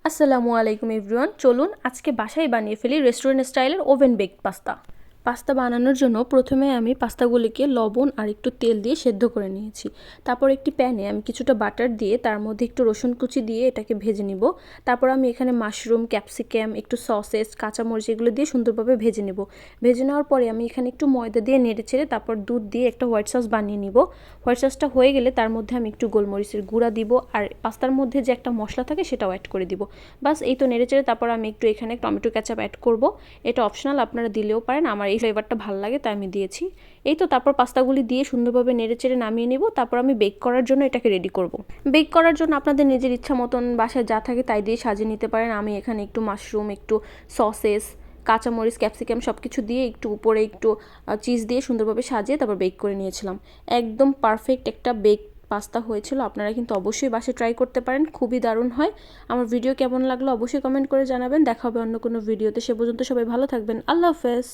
আসসালামু আলাইকুম এভরিওয়ান। চলুন আজকে বাসায় বানিয়ে ফেলি রেস্টুরেন্ট স্টাইলের ওভেন বেকড পাস্তা। পাস্তা বানানোর জন্য প্রথমে আমি পাস্তাগুলিকে লবণ আর একটু তেল দিয়ে সেদ্ধ করে নিয়েছি। তারপর একটি প্যানে আমি কিছুটা বাটার দিয়ে তার মধ্যে একটু রসুন কুচি দিয়ে এটাকে ভেজে নিব। তারপর আমি এখানে মাশরুম, ক্যাপসিকাম, একটু সসেস, কাঁচামরিচ এগুলো দিয়ে সুন্দরভাবে ভেজে নেব। ভেজে নেওয়ার পরে আমি এখানে একটু ময়দা দিয়ে নেড়ে ছেড়ে তারপর দুধ দিয়ে একটা হোয়াইট সস বানিয়ে নিব। হোয়াইট সসটা হয়ে গেলে তার মধ্যে আমি একটু গোলমরিচের গুঁড়া দিব আর পাস্তার মধ্যে যে একটা মশলা থাকে সেটাও অ্যাড করে দিব। বাস এই তো নেড়ে চেড়ে তারপর আমি একটু এখানে টমেটো কেচাপ অ্যাড করব। এটা অপশনাল, আপনারা দিলেও পারেন, আমার এই ফ্লেভারটা ভালো লাগে তাই আমি দিয়েছি। এই তো তারপর পাস্তাগুলি দিয়ে সুন্দরভাবে নেড়ে চেড়ে নামিয়ে নেব। তারপর আমি বেক করার জন্য এটাকে রেডি করব। বেক করার জন্য আপনাদের নিজের ইচ্ছা মতন বাসায় যা থাকে তাই দিয়ে সাজিয়ে নিতে পারেন। আমি এখানে একটু মাশরুম, একটু সসেস, কাঁচামরিচ, ক্যাপসিকাম সব কিছু দিয়ে একটু উপরে একটু চিজ দিয়ে সুন্দরভাবে সাজিয়ে তারপর বেক করে নিয়েছিলাম। একদম পারফেক্ট একটা বেক পাস্তা হয়েছিল। আপনারা কিন্তু অবশ্যই বাসায় ট্রাই করতে পারেন, খুবই দারুণ হয়। আমার ভিডিও কেমন লাগলো অবশ্যই কমেন্ট করে জানাবেন। দেখা হবে অন্য কোনো ভিডিওতে। সে পর্যন্ত সবাই ভালো থাকবেন। আল্লাহ হাফেজ।